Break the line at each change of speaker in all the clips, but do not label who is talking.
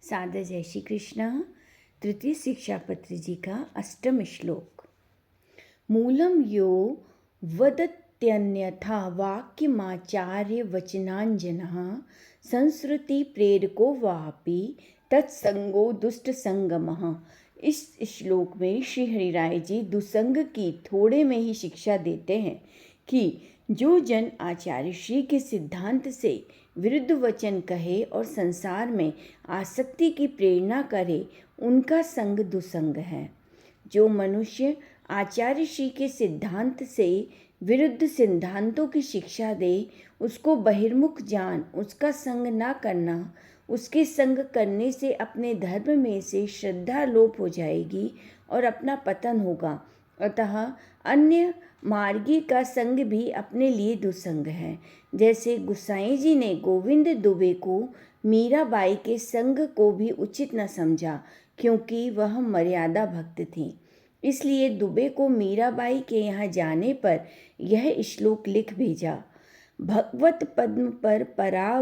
सादर जय श्री कृष्ण। तृतीय शिक्षापत्र जी का 8वां श्लोक। मूलम यो वदत्यन्यथा वाक्यमाचार्य वचनांजनः संस्कृति प्रेरको वापि तत्संगो दुष्ट संगमः। इस श्लोक में श्री हरिराय जी दुसंग की थोड़े में ही शिक्षा देते हैं कि जो जन आचार्य श्री के सिद्धांत से विरुद्ध वचन कहे और संसार में आसक्ति की प्रेरणा करे, उनका संग दुसंग है। जो मनुष्य आचार्य श्री के सिद्धांत से विरुद्ध सिद्धांतों की शिक्षा दे, उसको बहिर्मुख जान उसका संग ना करना। उसके संग करने से अपने धर्म में से श्रद्धा लोप हो जाएगी और अपना पतन होगा। अतः अन्य मार्गी का संग भी अपने लिए दुसंग है। जैसे गुसाई जी ने गोविंद दुबे को मीराबाई के संग को भी उचित न समझा, क्योंकि वह मर्यादा भक्त थी। इसलिए दुबे को मीराबाई के यहाँ जाने पर यह श्लोक लिख भेजा। भगवत पद्म पर परा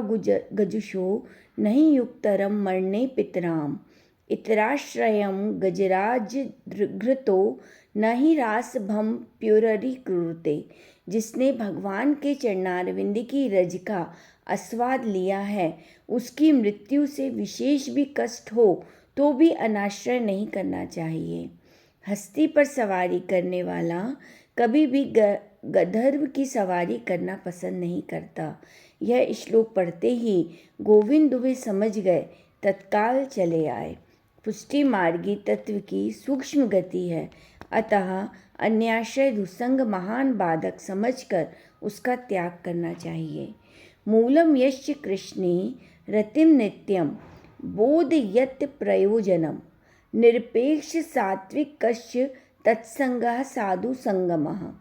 गजुषो नहीं युक्तरम मरणे पितराम इतराश्रयम गजराज घृतो नहीं रास भम प्युररी क्रूरते। जिसने भगवान के चरणारविंद की रज का आस्वाद लिया है, उसकी मृत्यु से विशेष भी कष्ट हो तो भी अनाश्रय नहीं करना चाहिए। हस्ती पर सवारी करने वाला कभी भी गधर्व की सवारी करना पसंद नहीं करता। यह श्लोक पढ़ते ही गोविंद दुबे समझ गए, तत्काल चले आए। पुष्टि मार्गी तत्व की सूक्ष्म गति है, अतः अन्याश्रय दुसंग महान बाधक समझकर उसका त्याग करना चाहिए। मूलम यश्च कृष्णे रतिम नित्यम बोधयत् प्रयोजनम निरपेक्ष सात्विक कश्य तत्संगः साधु संगमः।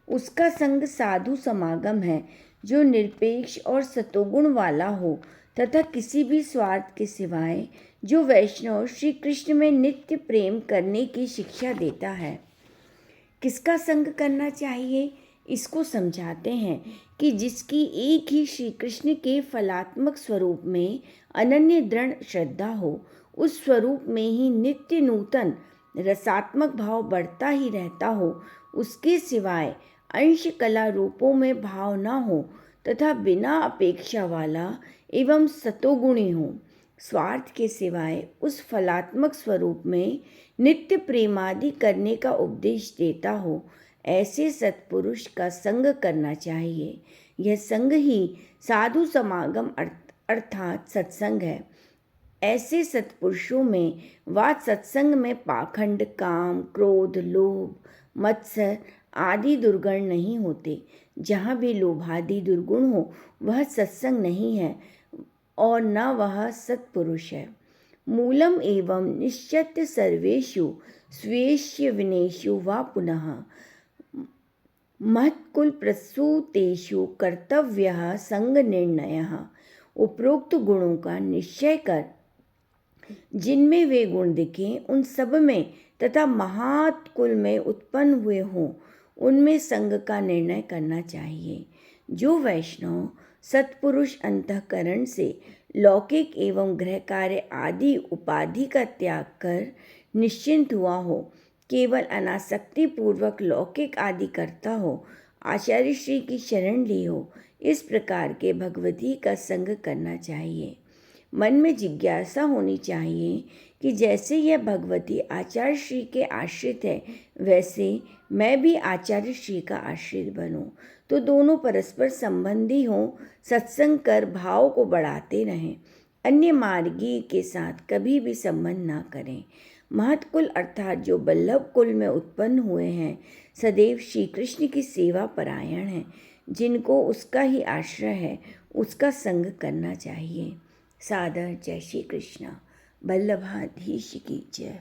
उसका संग साधु समागम है, जो निरपेक्ष और सतोगुण वाला हो तथा किसी भी स्वार्थ के सिवाय जो वैष्णव श्री कृष्ण में नित्य प्रेम करने की शिक्षा देता है। किसका संग करना चाहिए, इसको समझाते हैं कि जिसकी एक ही श्री कृष्ण के फलात्मक स्वरूप में अनन्य दृढ़ श्रद्धा हो, उस स्वरूप में ही नित्य नूतन रसात्मक भाव बढ़ता ही रहता हो, उसके सिवाय अंश कला रूपों में भाव न हो तथा बिना अपेक्षा वाला एवं सतोगुणी हो, स्वार्थ के सिवाय उस फलात्मक स्वरूप में नित्य प्रेमादि करने का उपदेश देता हो, ऐसे सत्पुरुष का संग करना चाहिए। यह संग ही साधु समागम अर्थात सत्संग है। ऐसे सत्पुरुषों में व सत्संग में पाखंड, काम, क्रोध, लोभ, मत्सर आदि दुर्गुण नहीं होते। जहाँ भी लोभादि दुर्गुण हो, वह सत्संग नहीं है और न वह सत्पुरुष है। मूलम एवं निश्चित सर्वेषु स्वेष्य विनेषु वा पुनः महत्कुल प्रसूतेषु कर्तव्यः संग निर्णयः। उपरोक्त गुणों का निश्चय कर जिनमें वे गुण दिखें, उन सब में तथा महात्कुल में उत्पन्न हुए हों, उनमें संग का निर्णय करना चाहिए। जो वैष्णव सत्पुरुष अंतःकरण से लौकिक एवं गृह कार्य आदि उपाधि का त्याग कर निश्चिंत हुआ हो, केवल अनासक्ति पूर्वक लौकिक आदि करता हो, आचार्य श्री की शरण ली हो, इस प्रकार के भगवती का संग करना चाहिए। मन में जिज्ञासा होनी चाहिए कि जैसे यह भगवती आचार्य श्री के आश्रित है, वैसे मैं भी आचार्य श्री का आश्रित बनूं, तो दोनों परस्पर संबंधी हों, सत्संग कर भाव को बढ़ाते रहें, अन्य मार्गी के साथ कभी भी संबंध ना करें। महत्कुल अर्थात जो बल्लभ कुल में उत्पन्न हुए हैं, सदैव श्री कृष्ण की सेवा परायण हैं, जिनको उसका ही आश्रय है, उसका संग करना चाहिए। सादर जय श्री कृष्ण। वल्लभाधीश की जय।